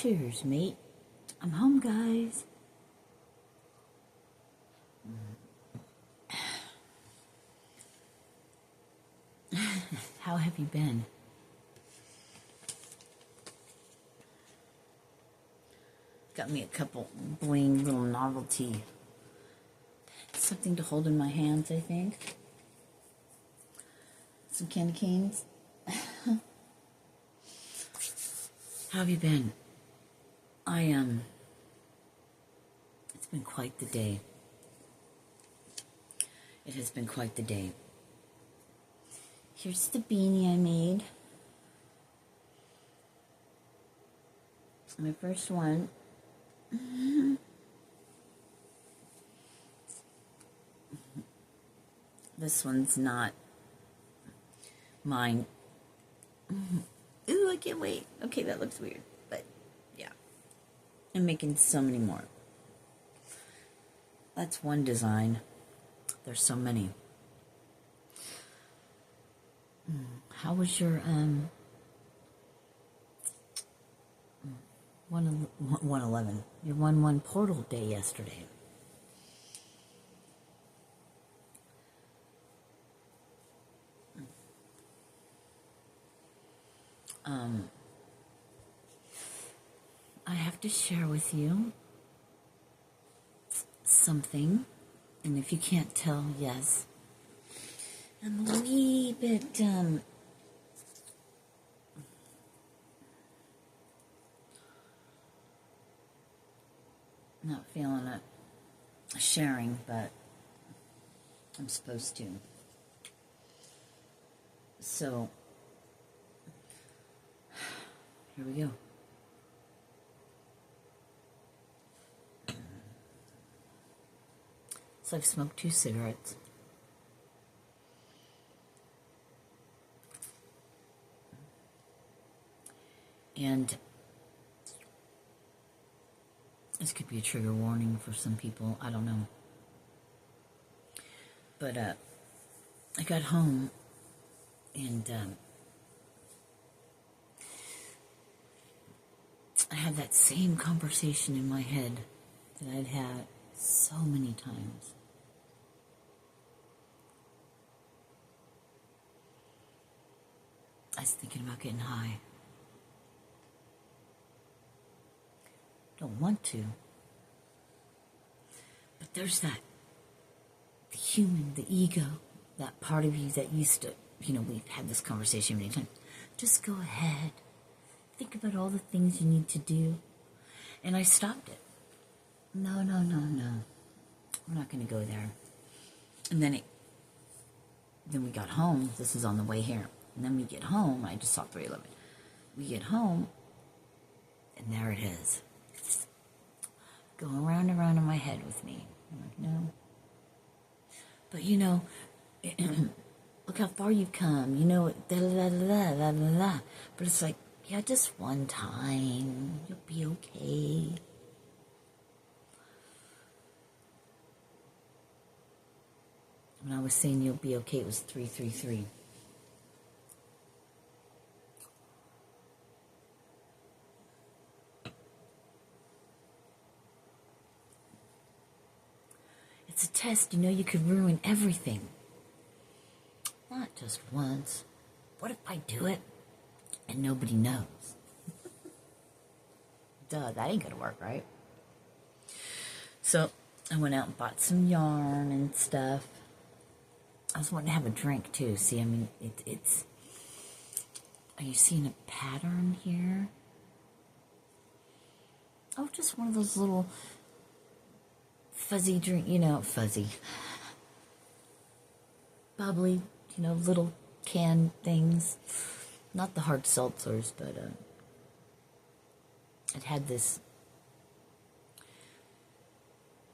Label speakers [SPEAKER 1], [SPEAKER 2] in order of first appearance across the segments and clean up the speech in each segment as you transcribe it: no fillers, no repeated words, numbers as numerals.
[SPEAKER 1] Cheers, mate. I'm home, guys. How have you been? Got me a couple bling little novelty. Something to hold in my hands, I think. Some candy canes. How have you been? It's been quite the day. It has been quite the day. Here's the beanie I made. My first one. This one's not mine. Ooh, I can't wait. Okay, that looks weird, but yeah. I'm making so many more. That's one design. There's so many. How was your 111? Your 1/1 portal day yesterday? I have to share with you something, and if you can't tell, yes, I'm a wee bit, not feeling it sharing, but I'm supposed to. So, here we go. So I've smoked 2 cigarettes. And this could be a trigger warning for some people. I don't know. But I got home and I had that same conversation in my head that I'd had so many times. I was thinking about getting high. Don't want to. But there's that, the human, the ego, that part of you that used to, we've had this conversation many times. Just go ahead. Think about all the things you need to do. And I stopped it. No. We're not going to go there. And then we got home. This is on the way here. And then we get home. I just saw 311. We get home, and there it is. Going round and round in my head with me. I'm like, no. But look how far you've come. Da la la la la la. But it's like, yeah, just one time. You'll be okay. When I was saying you'll be okay, it was 333. It's a test, you could ruin everything. Not just once. What if I do it and nobody knows? Duh, that ain't gonna work, right? So I went out and bought some yarn and stuff. I was wanting to have a drink too. See, it's. Are you seeing a pattern here? Oh, just one of those little fuzzy drink, fuzzy, bubbly, little can things. Not the hard seltzers, but it had this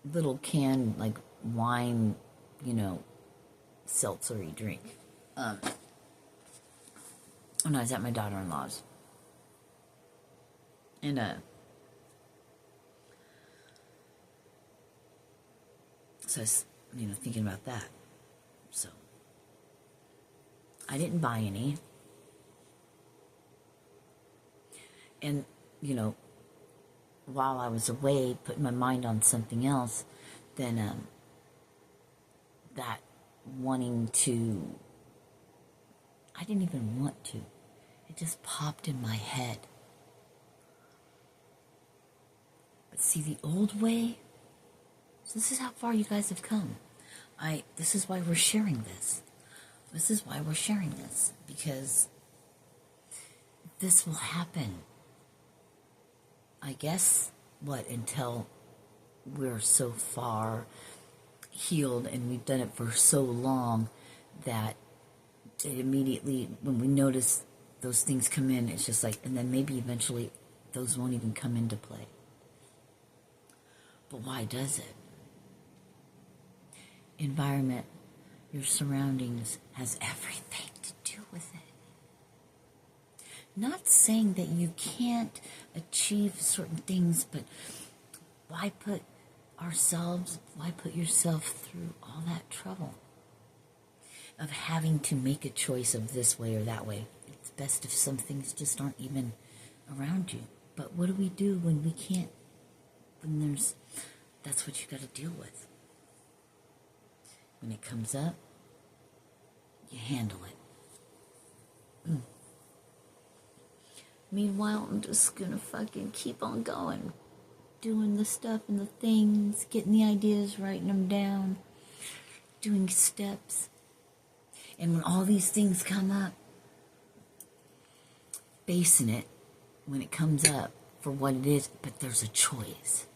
[SPEAKER 1] little can, like wine, seltzery drink. When I was at my daughter-in-law's. And so I was, thinking about that. So I didn't buy any. And, while I was away, putting my mind on something else, then that wanting to, I didn't even want to. It just popped in my head. But see, the old way, so this is how far you guys have come. This is why we're sharing this. This is why we're sharing this. Because this will happen. I guess, until we're so far healed and we've done it for so long that it immediately, when we notice those things come in, it's just like, and then maybe eventually those won't even come into play. But why does it? Environment, your surroundings, has everything to do with it. Not saying that you can't achieve certain things, but why put yourself through all that trouble of having to make a choice of this way or that way? It's best if some things just aren't even around you. But what do we do when we can't, that's what you got to deal with. When it comes up, you handle it. Meanwhile, I'm just gonna fucking keep on going. Doing the stuff and the things, getting the ideas, writing them down, doing steps. And when all these things come up, facing it when it comes up for what it is, but there's a choice.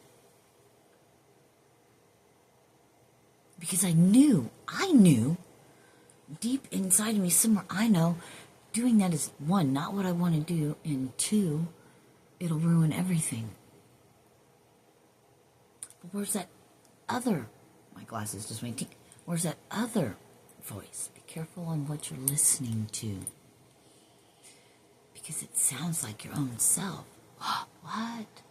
[SPEAKER 1] Because I knew, deep inside of me, somewhere I know, doing that is, one, not what I want to do, and two, it'll ruin everything. But where's that other, my glasses just went tick, where's that other voice? Be careful on what you're listening to. Because it sounds like your own self. What?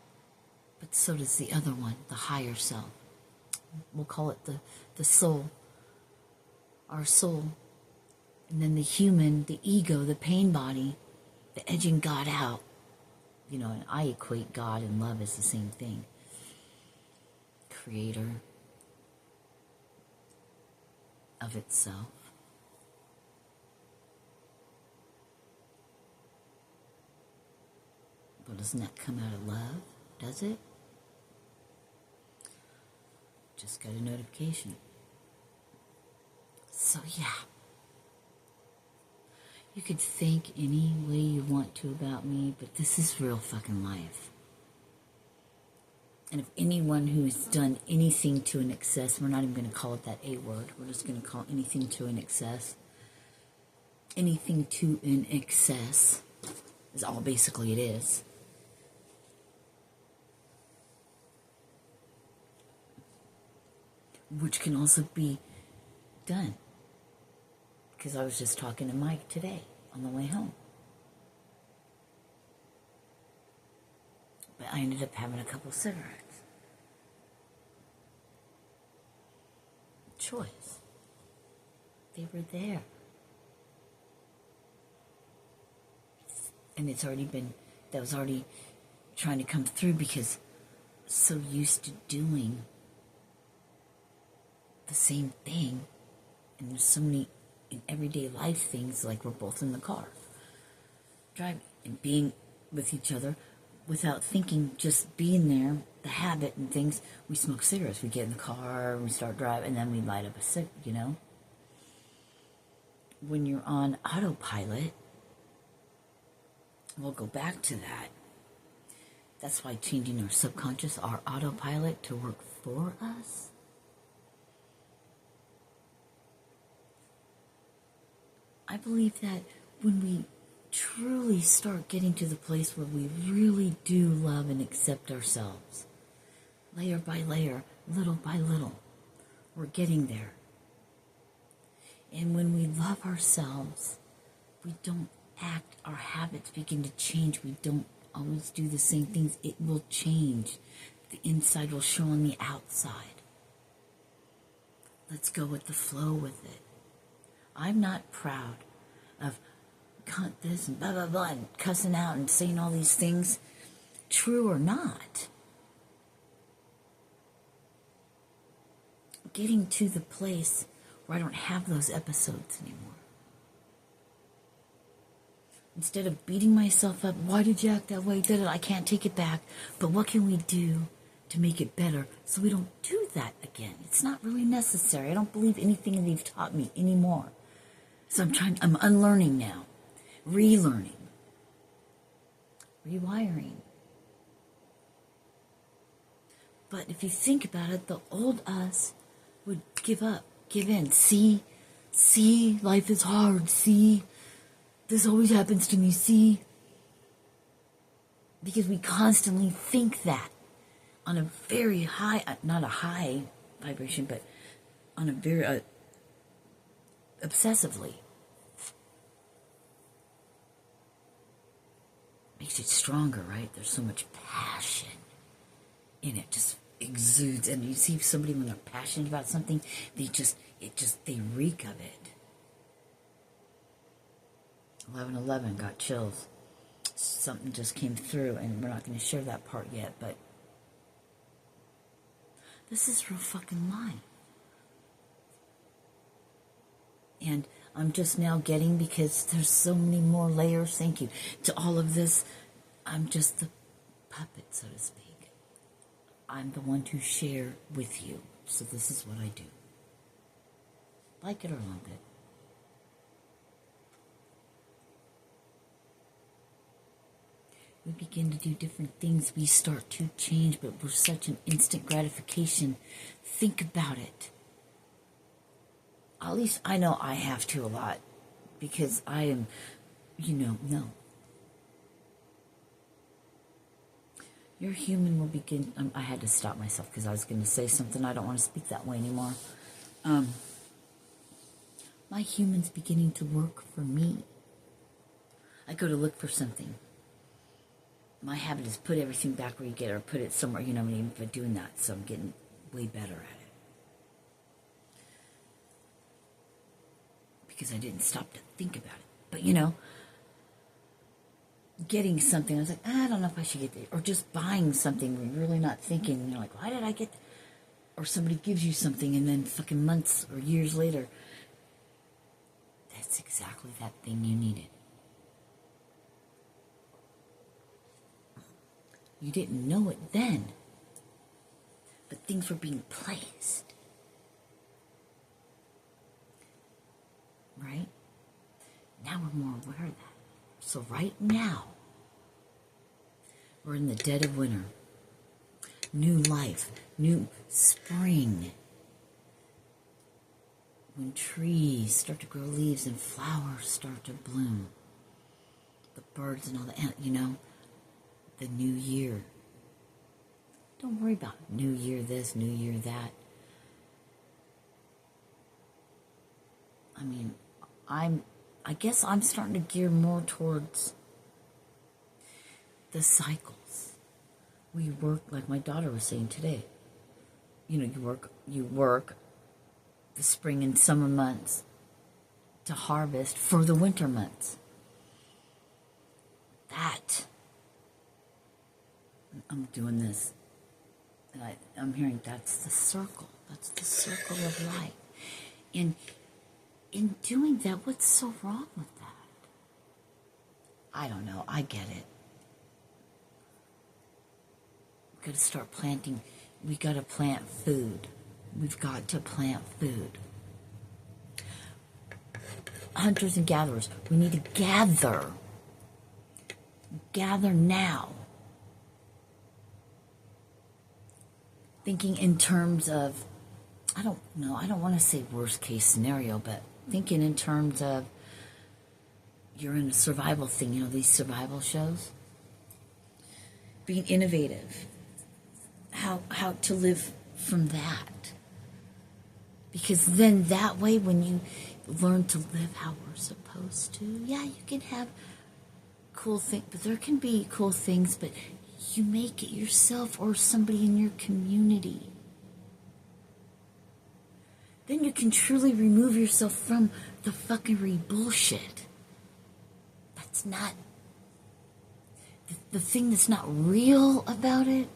[SPEAKER 1] But so does the other one, the higher self. We'll call it the soul, our soul. And then the human, the ego, the pain body, the edging God out. And I equate God and love as the same thing. Creator of itself. But doesn't that come out of love? Does it? Just got a notification. So yeah. You could think any way you want to about me, but this is real fucking life. And if anyone who has done anything to an excess, we're not even going to call it that A word, we're just going to call anything to an excess. Anything to an excess is all basically it is. Which can also be done. Because I was just talking to Mike today on the way home. But I ended up having a couple cigarettes. Choice. They were there. And it's already been, that was already trying to come through because so used to doing the same thing. And there's so many in everyday life things, like we're both in the car driving and being with each other without thinking, just being there, the habit and things. We smoke cigarettes, we get in the car, we start driving, and then we light up a cig, When you're on autopilot, we'll go back to that. That's why changing our subconscious, our autopilot, to work for us. I believe that when we truly start getting to the place where we really do love and accept ourselves, layer by layer, little by little, we're getting there. And when we love ourselves, we don't act, our habits begin to change. We don't always do the same things. It will change. The inside will show on the outside. Let's go with the flow with it. I'm not proud of cunt this and blah, blah, blah, and cussing out and saying all these things, true or not. getting to the place where I don't have those episodes anymore. Instead of beating myself up, why did you act that way? I can't take it back. But what can we do to make it better so we don't do that again? It's not really necessary. I don't believe anything they've taught me anymore. So I'm unlearning now, relearning, rewiring. But if you think about it, the old us would give up, give in. See, life is hard. See, this always happens to me. See, because we constantly think that on a very high, not a high vibration, but on a very obsessively. Makes it stronger, right? There's so much passion in it, just exudes. And you see somebody when they're passionate about something, they reek of it. 11/11 got chills. Something just came through, and we're not going to share that part yet, but this is real fucking life. And I'm just now getting, because there's so many more layers, thank you, to all of this. I'm just the puppet, so to speak. I'm the one to share with you. So this is what I do. Like it or lump it. We begin to do different things. We start to change, but we're such an instant gratification. Think about it. At least I know I have to a lot, because I am, no. Your human will begin. I had to stop myself because I was going to say something. I don't want to speak that way anymore. My human's beginning to work for me. I go to look for something. My habit is put everything back where you get it, or put it somewhere, but doing that, so I'm getting way better at it. Because I didn't stop to think about it. But, getting something, I was like, I don't know if I should get it. Or just buying something where you're really not thinking, and you're like, why did I get that? Or somebody gives you something, and then fucking months or years later, that's exactly that thing you needed. You didn't know it then, but things were being placed. Right? Now we're more aware of that. So right now, we're in the dead of winter. New life, new spring. When trees start to grow leaves and flowers start to bloom. The birds and all that, the new year. Don't worry about new year this, new year that. I mean, I guess I'm starting to gear more towards the cycles. We work, like my daughter was saying today. You work the spring and summer months to harvest for the winter months. That, I'm doing this, and I'm hearing that's the circle. That's the circle of life. And in doing that, what's so wrong with that? I don't know. I get it. We've got to start planting. We got to plant food. We've got to plant food. Hunters and gatherers. We need to gather. Gather now. Thinking in terms of, I don't want to say worst case scenario, but thinking in terms of you're in a survival thing, these survival shows. Being innovative. How to live from that. Because then that way when you learn to live how we're supposed to, yeah, you can have cool things, but there can be cool things, but you make it yourself or somebody in your community. Then you can truly remove yourself from the fuckery bullshit. That's not... The thing that's not real about it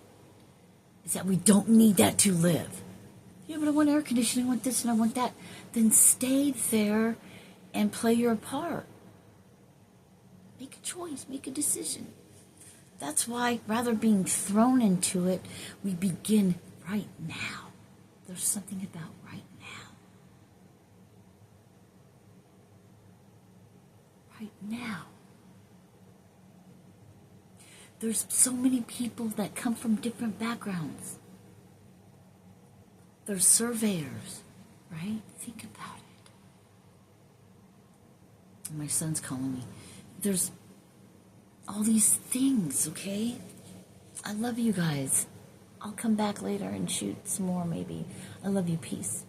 [SPEAKER 1] is that we don't need that to live. Yeah, but I want air conditioning, I want this and I want that. Then stay there and play your part. Make a choice, make a decision. That's why, rather being thrown into it, we begin right now. There's something about right now. Right now. There's so many people that come from different backgrounds. There's surveyors, right? Think about it. My son's calling me. There's all these things, okay? I love you guys. I'll come back later and shoot some more maybe. I love you. Peace.